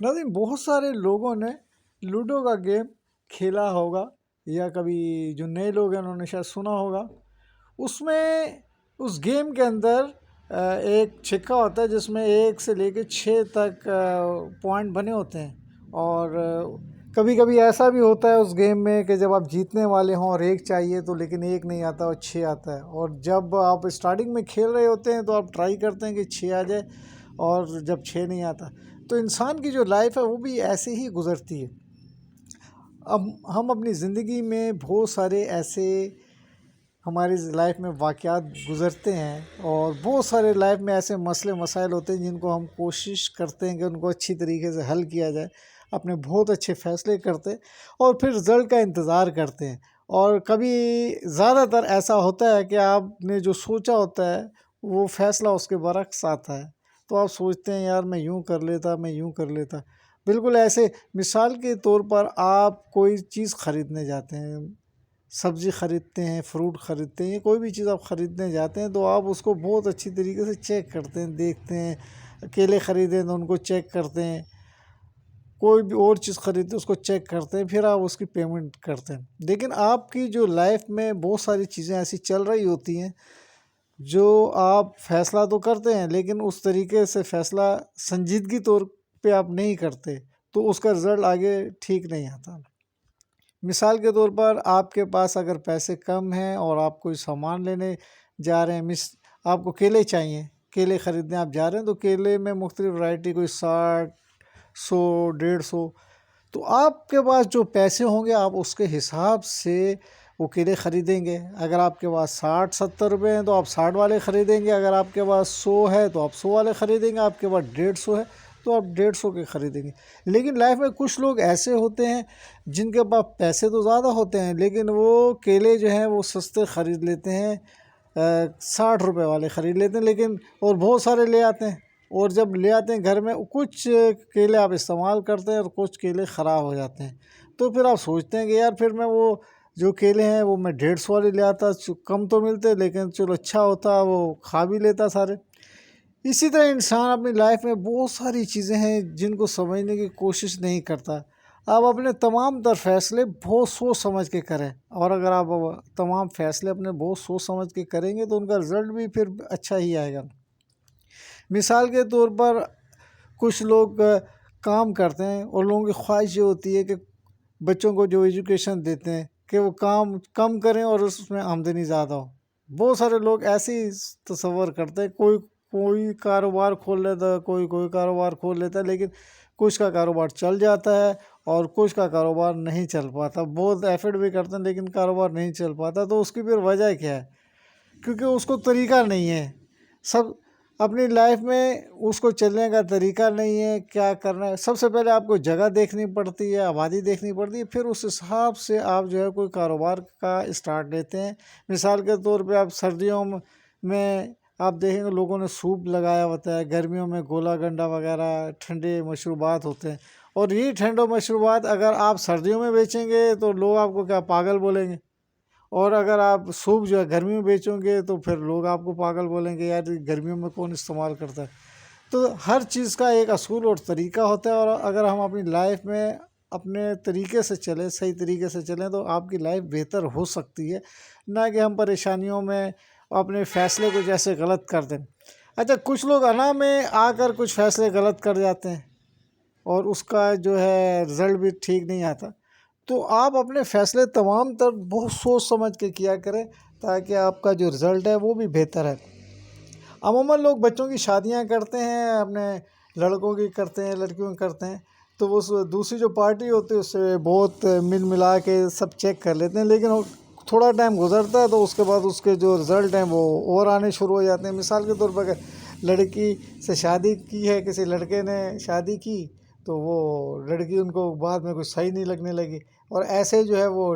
ناظرین، بہت سارے لوگوں نے لوڈو کا گیم کھیلا ہوگا، یا کبھی جو نئے لوگ ہیں انہوں نے شاید سنا ہوگا۔ اس میں اس گیم کے اندر ایک چھکا ہوتا ہے جس میں 1 سے لے کے 6 تک پوائنٹ بنے ہوتے ہیں، اور کبھی کبھی ایسا بھی ہوتا ہے اس گیم میں کہ جب آپ جیتنے والے ہوں اور 1 چاہیے تو لیکن 1 نہیں آتا اور 6 آتا ہے، اور جب آپ اسٹارٹنگ میں کھیل رہے ہوتے ہیں تو آپ ٹرائی کرتے ہیں کہ 6 آ جائے، اور جب 6 نہیں آتا تو انسان کی جو لائف ہے وہ بھی ایسے ہی گزرتی ہے۔ اب ہم اپنی زندگی میں بہت سارے ایسے ہماری لائف میں واقعات گزرتے ہیں، اور بہت سارے لائف میں ایسے مسئلے مسائل ہوتے ہیں جن کو ہم کوشش کرتے ہیں کہ ان کو اچھی طریقے سے حل کیا جائے، اپنے بہت اچھے فیصلے کرتے ہیں اور پھر رزلٹ کا انتظار کرتے ہیں۔ اور کبھی زیادہ تر ایسا ہوتا ہے کہ آپ نے جو سوچا ہوتا ہے وہ فیصلہ اس کے برعکس آتا ہے، تو آپ سوچتے ہیں یار میں یوں کر لیتا، میں یوں کر لیتا۔ بالکل ایسے مثال کے طور پر آپ کوئی چیز خریدنے جاتے ہیں، سبزی خریدتے ہیں، فروٹ خریدتے ہیں، یا کوئی بھی چیز آپ خریدنے جاتے ہیں تو آپ اس کو بہت اچھی طریقے سے چیک کرتے ہیں، دیکھتے ہیں۔ کیلے خریدیں تو ان کو چیک کرتے ہیں، کوئی بھی اور چیز خریدتے ہیں اس کو چیک کرتے ہیں، پھر آپ اس کی پیمنٹ کرتے ہیں۔ لیکن آپ کی جو لائف میں بہت ساری چیزیں ایسی چل رہی ہوتی ہیں جو آپ فیصلہ تو کرتے ہیں لیکن اس طریقے سے فیصلہ سنجیدگی طور پہ آپ نہیں کرتے، تو اس کا رزلٹ آگے ٹھیک نہیں آتا۔ مثال کے طور پر آپ کے پاس اگر پیسے کم ہیں اور آپ کوئی سامان لینے جا رہے ہیں، آپ کو کیلے چاہیے، کیلے خریدنے آپ جا رہے ہیں، تو کیلے میں مختلف ورائٹی، کوئی 60، 100، 150، تو آپ کے پاس جو پیسے ہوں گے آپ اس کے حساب سے وہ کیلے خریدیں گے۔ اگر آپ کے پاس 60، 70 روپے ہیں تو آپ 60 والے خریدیں گے، اگر آپ کے پاس 100 ہے تو آپ 100 والے خریدیں گے، آپ کے پاس 150 ہے تو آپ 150 کے خریدیں گے۔ لیکن لائف میں کچھ لوگ ایسے ہوتے ہیں جن کے پاس پیسے تو زیادہ ہوتے ہیں لیکن وہ کیلے جو ہیں وہ سستے خرید لیتے ہیں، 60 روپے والے خرید لیتے ہیں، لیکن اور بہت سارے لے آتے ہیں، اور جب لے آتے ہیں گھر میں کچھ کیلے آپ استعمال کرتے ہیں اور کچھ کیلے خراب ہو جاتے ہیں، تو پھر آپ سوچتے ہیں کہ یار پھر میں وہ جو کیلے ہیں وہ میں 150 والے لے آتا، کم تو ملتے لیکن چلو اچھا ہوتا، وہ کھا بھی لیتا سارے۔ اسی طرح انسان اپنی لائف میں بہت ساری چیزیں ہیں جن کو سمجھنے کی کوشش نہیں کرتا۔ آپ اپنے تمام تر فیصلے بہت سوچ سمجھ کے کریں، اور اگر آپ تمام فیصلے اپنے بہت سوچ سمجھ کے کریں گے تو ان کا رزلٹ بھی پھر اچھا ہی آئے گا۔ مثال کے طور پر کچھ لوگ کام کرتے ہیں اور لوگوں کی خواہش یہ ہوتی ہے کہ بچوں کو جو ایجوکیشن دیتے ہیں کہ وہ کام کم کریں اور اس میں آمدنی زیادہ ہو۔ بہت سارے لوگ ایسے ہی تصور کرتے ہیں، کوئی کاروبار کھول لیتا ہے، کوئی کاروبار کھول لیتا ہے، لیکن کچھ کا کاروبار چل جاتا ہے اور کچھ کا کاروبار نہیں چل پاتا۔ بہت ایفرٹ بھی کرتے ہیں لیکن کاروبار نہیں چل پاتا، تو اس کی پھر وجہ کیا ہے؟ کیونکہ اس کو طریقہ نہیں ہے۔ اپنی لائف میں اس کو چلنے کا طریقہ نہیں ہے، کیا کرنا ہے۔ سب سے پہلے آپ کو جگہ دیکھنی پڑتی ہے، آبادی دیکھنی پڑتی ہے، پھر اس حساب سے آپ جو ہے کوئی کاروبار کا اسٹارٹ لیتے ہیں۔ مثال کے طور پہ آپ سردیوں میں آپ دیکھیں گے لوگوں نے سوپ لگایا ہوتا ہے، گرمیوں میں گولا گنڈا وغیرہ ٹھنڈے مشروبات ہوتے ہیں، اور یہ ٹھنڈے مشروبات اگر آپ سردیوں میں بیچیں گے تو لوگ آپ کو کیا پاگل بولیں گے، اور اگر آپ سوپ جو ہے گرمیوں میں بیچیں گے تو پھر لوگ آپ کو پاگل بولیں گے، یار گرمیوں میں کون استعمال کرتا ہے۔ تو ہر چیز کا ایک اصول اور طریقہ ہوتا ہے، اور اگر ہم اپنی لائف میں اپنے طریقے سے چلیں، صحیح طریقے سے چلیں، تو آپ کی لائف بہتر ہو سکتی ہے، نہ کہ ہم پریشانیوں میں اپنے فیصلے کو جیسے غلط کر دیں۔ اچھا، کچھ لوگ انا میں آ کر کچھ فیصلے غلط کر جاتے ہیں اور اس کا جو ہے رزلٹ بھی ٹھیک نہیں آتا، تو آپ اپنے فیصلے تمام تر بہت سوچ سمجھ کے کیا کریں تاکہ آپ کا جو رزلٹ ہے وہ بھی بہتر ہے۔ عموماً لوگ بچوں کی شادیاں کرتے ہیں، اپنے لڑکوں کی کرتے ہیں، لڑکیوں کی کرتے ہیں، تو وہ دوسری جو پارٹی ہوتی ہے اس سے بہت مل ملا کے سب چیک کر لیتے ہیں، لیکن تھوڑا ٹائم گزرتا ہے تو اس کے بعد اس کے جو رزلٹ ہیں وہ اور آنے شروع ہو جاتے ہیں۔ مثال کے طور پر اگر لڑکی سے شادی کی ہے، کسی لڑکے نے شادی کی، تو وہ لڑکی ان کو بعد میں کچھ صحیح نہیں لگنے لگی، اور ایسے جو ہے وہ